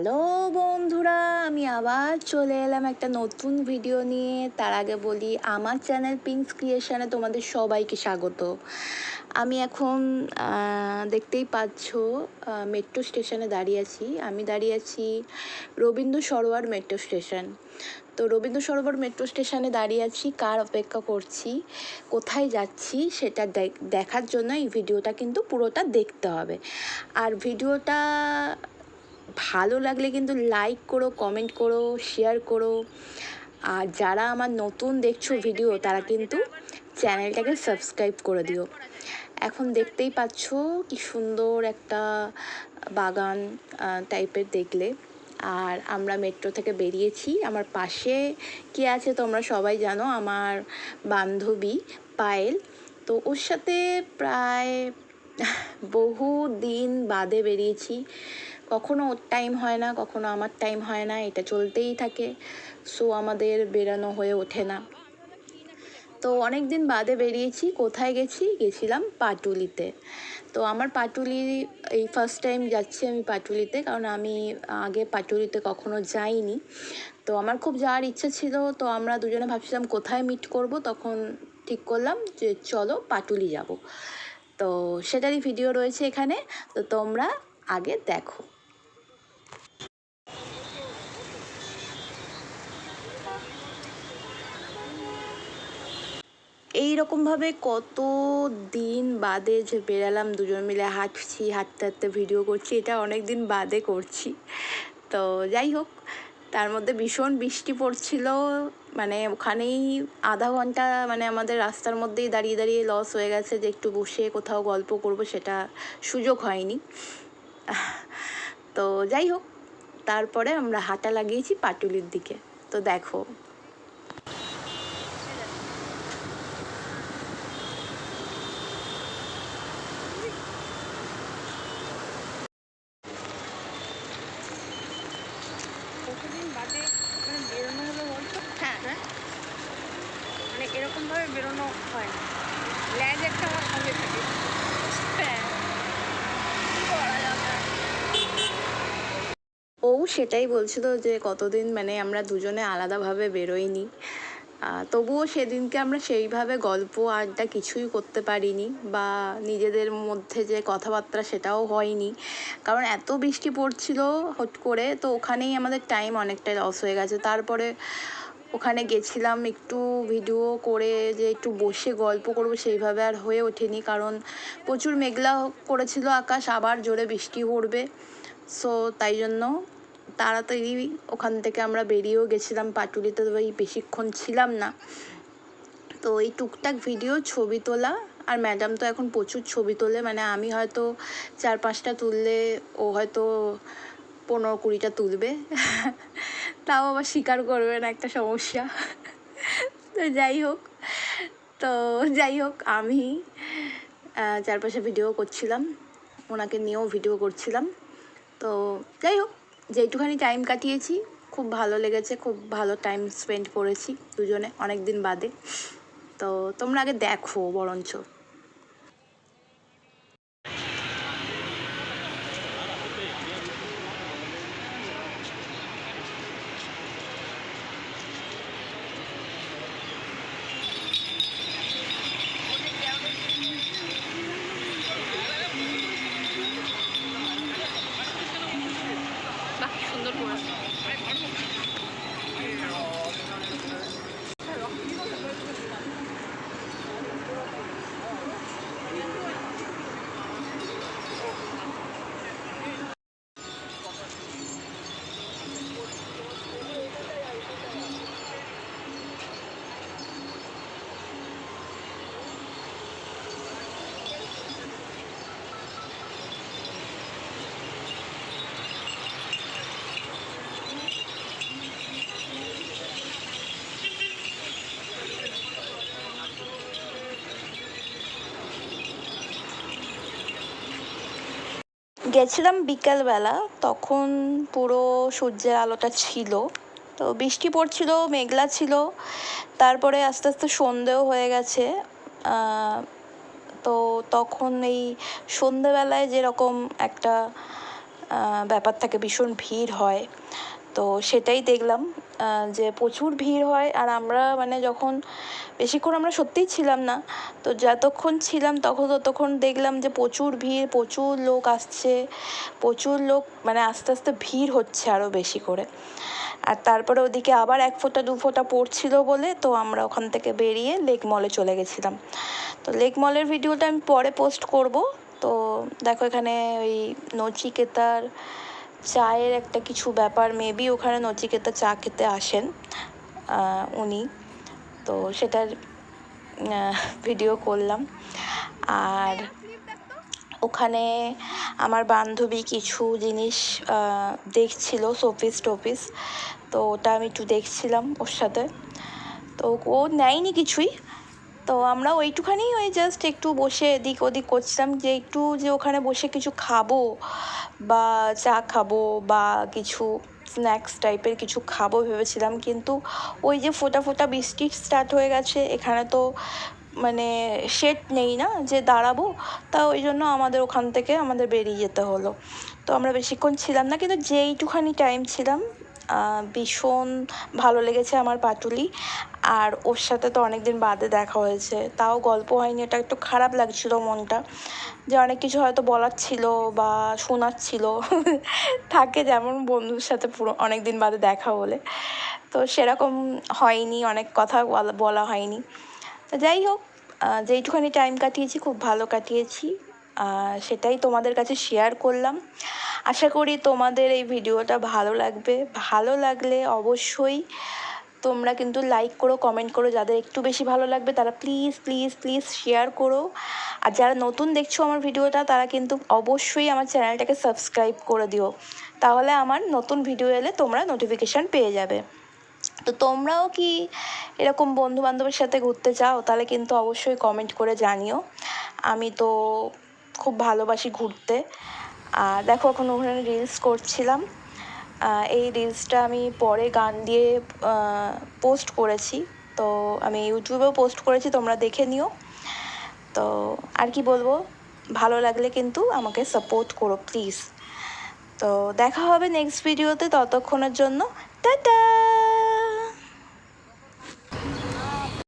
Hello বন্ধুরা, আমি আবার চলে এলাম একটা নতুন ভিডিও নিয়ে। তার আগে বলি, আমার চ্যানেল পিঙ্কস ক্রিয়েশনে তোমাদের সবাইকে স্বাগত। আমি এখন দেখতেই পাচ্ছ মেট্রো স্টেশনে দাঁড়িয়ে আছি। আমি দাঁড়িয়ে আছি রবীন্দ্র সরোবর মেট্রো স্টেশন। তো রবীন্দ্র সরোবর মেট্রো স্টেশনে দাঁড়িয়ে আছি, কার অপেক্ষা করছি, কোথায় যাচ্ছি সেটা দেখার জন্য এই ভিডিওটা কিন্তু পুরোটা দেখতে হবে। আর ভিডিওটা ভালো লাগলে কিন্তু লাইক করো, কমেন্ট করো, শেয়ার করো। আর যারা আমার নতুন দেখছো ভিডিও, তারা কিন্তু চ্যানেলটাকে সাবস্ক্রাইব করে দিও। এখন দেখতেই পাচ্ছ কি সুন্দর একটা বাগান টাইপের দেখলে। আর আমরা মেট্রো থেকে বেরিয়েছি। আমার পাশে কে আছে তোমরা সবাই জানো, আমার বান্ধবী পায়েল। তো ওর সাথে প্রায় বহু দিন বাদে বেরিয়েছি। কখনো ওর টাইম হয় না, কখনো আমার টাইম হয় না, এটা চলতেই থাকে। সো আমাদের বেরানো হয়ে ওঠে না। তো অনেক দিন বাদে বেরিয়েছি। কোথায় গেছিলাম পাটুলিতে। তো আমার পাটুলি এই ফার্স্ট টাইম যাচ্ছি আমি পাটুলিতে, কারণ আমি আগে পাটুলিতে কখনো যাইনি। তো আমার খুব যাওয়ার ইচ্ছা ছিল। তো আমরা দুজনে ভাবছিলাম কোথায় মিট করব, তখন ঠিক করলাম যে চলো পাটুলি যাব। তো সেটারই ভিডিও রয়েছে এখানে, তো তোমরা আগে দেখো। এইরকমভাবে কত দিন বাদে যে বেরালাম, দুজন মিলে হাঁটছি, হাঁটতে হাঁটতে ভিডিও করছি, এটা অনেক দিন বাদে করছি। তো যাই হোক, তার মধ্যে ভীষণ বৃষ্টি পড়ছিল। মানে ওখানেই আধা ঘন্টা মানে আমাদের রাস্তার মধ্যেই দাঁড়িয়ে দাঁড়িয়ে লস হয়ে গেছে, যে একটু বসে কোথাও গল্প করব সেটা সুযোগ হয়নি। তো যাই হোক, তারপরে আমরা হাঁটা লাগিয়েছি পাটুলির দিকে। তো দেখো, কতদিন বাদে মানে বেরোনো হলো বলতো? হ্যাঁ হ্যাঁ, মানে এরকমভাবে বেরোনো হয় না। ল্যাজ একটা আমার সঙ্গে থাকে। হ্যাঁ, কি করা যাবে? ও সেটাই বলছিল যে কতদিন মানে আমরা দুজনে আলাদাভাবে বেরোইনি। তবুও সেদিনকে আমরা সেইভাবে গল্প আড্ডা কিছুই করতে পারিনি, বা নিজেদের মধ্যে যে কথাবার্তা সেটাও হয়নি, কারণ এত বৃষ্টি পড়ছিল হট করে। তো ওখানেই আমাদের টাইম অনেকটাই লস হয়ে গেছে। তারপরে ওখানে গেছিলাম একটু ভিডিও করে, যে একটু বসে গল্প করব, সেইভাবে আর হয়ে ওঠেনি, কারণ প্রচুর মেঘলা করেছিল আকাশ, আবার জোরে বৃষ্টি পড়বে। সো তাই জন্য তাড়াতাড়ি ওখান থেকে আমরা বেরিয়েও গেছিলাম পাটুলিতে। তো এই বেশিক্ষণ ছিলাম না। তো এই টুকটাক ভিডিও, ছবি তোলা। আর ম্যাডাম তো এখন প্রচুর ছবি তোলে, মানে আমি হয়তো 4-5টা তুললে ও হয়তো 15-20টা তুলবে। তাও আবার স্বীকার করবে না, একটা সমস্যা। তো যাই হোক আমি চারপাশে ভিডিও করছিলাম, ওনাকে নিয়েও ভিডিও করছিলাম। তো যাই হোক, যেইটুখানি টাইম কাটিয়েছি খুব ভালো লেগেছে, খুব ভালো টাইম স্পেন্ড করেছি দুজনে অনেক দিন বাদে। তো তোমরা আগে দেখো বরঞ্চ। বাহ, সুন্দর করেছে। গেছিলাম বিকালবেলা, তখন পুরো সূর্যের আলোটা ছিল। তো বৃষ্টি পড়ছিল, মেঘলা ছিল। তারপরে আস্তে আস্তে সন্ধেও হয়ে গেছে। তো তখন এই সন্ধেবেলায় যেরকম একটা ব্যাপার থাকে, ভীষণ ভিড় হয়। তো সেটাই দেখলাম যে প্রচুর ভিড় হয়। আর আমরা মানে যখন বেশিক্ষণ আমরা সত্যিই ছিলাম না, তো যতক্ষণ ছিলাম ততক্ষণ দেখলাম যে প্রচুর ভিড়, প্রচুর লোক আসছে, প্রচুর লোক, মানে আস্তে আস্তে ভিড় হচ্ছে আরও বেশি করে। আর তারপরে ওদিকে আবার 1 ফোঁটা 2 ফোঁটা পড়ছিল বলে তো আমরা ওখান থেকে বেরিয়ে লেক মলে চলে গেছিলাম। তো লেক মলের ভিডিওটা আমি পরে পোস্ট করব। তো দেখো এখানে ওই নচিকেতার চায়ের একটা কিছু ব্যাপার, মেবি ওখানে নচিকেতা চা খেতে আসেন উনি, তো সেটার ভিডিও করলাম। আর ওখানে আমার বান্ধবী কিছু জিনিস দেখছিল, শোপিস টোপিস, তো ওটা আমি একটু দেখছিলাম ওর সাথে। তো ও নেয়নি কিছুই, তো আমরা ওইটুখানি ওই জাস্ট একটু বসে এদিক ওদিক করছিলাম, যে একটু যে ওখানে বসে কিছু খাবো বা চা খাবো বা কিছু স্ন্যাক্স টাইপের কিছু খাবো ভেবেছিলাম, কিন্তু ওই যে ফোঁটা ফোঁটা বৃষ্টি স্টার্ট হয়ে গেছে এখানে, তো মানে শেড নেই না যে দাঁড়াবো, তা ওই জন্য আমাদের ওখান থেকে আমাদের বেরিয়ে যেতে হলো। তো আমরা বেশিক্ষণ ছিলাম না, কিন্তু যেইটুখানি টাইম ছিলাম ভীষণ ভালো লেগেছে আমার পাটুলি। আর ওর সাথে তো অনেক দিন বাদে দেখা হয়েছে, তাও গল্প হয়নি, এটা একটু খারাপ লাগছিল মনটা, যে অনেক কিছু হয়তো বলার ছিল বা শোনার ছিল থাকে যেমন বন্ধুর সাথে পুরো অনেক দিন বাদে দেখা বলে, তো সেরকম হয়নি, অনেক কথা বলা হয়নি। তো যাই হোক, যেইটুখানি টাইম কাটিয়েছি খুব ভালো কাটিয়েছি, সেটাই তোমাদের কাছে শেয়ার করলাম। আশা করি তোমাদের এই ভিডিওটা ভালো লাগবে। ভালো লাগলে অবশ্যই তোমরা কিন্তু লাইক করো, কমেন্ট করো, যাদের একটু বেশি ভালো লাগবে তারা প্লিজ প্লিজ প্লিজ শেয়ার করো। আর যারা নতুন দেখছো আমার ভিডিওটা তারা কিন্তু অবশ্যই আমার চ্যানেলটাকে সাবস্ক্রাইব করে দিও, তাহলে আমার নতুন ভিডিও এলে তোমরা নোটিফিকেশান পেয়ে যাবে। তো তোমরাও কি এরকম বন্ধু বান্ধবের সাথে ঘুরতে চাও, তাহলে কিন্তু অবশ্যই কমেন্ট করে জানিও। আমি তো খুব ভালোবাসি ঘুরতে। আর দেখো এখন ওখানে রিলস করছিলাম, এই রিলসটা আমি পরে গান দিয়ে পোস্ট করেছি, তো আমি ইউটিউবেও পোস্ট করেছি, তোমরা দেখে নিও। তো আর কি বলবো, ভালো লাগলে কিন্তু আমাকে সাপোর্ট করো প্লিজ। তো দেখা হবে নেক্সট ভিডিওতে, ততক্ষণের জন্য টাটা।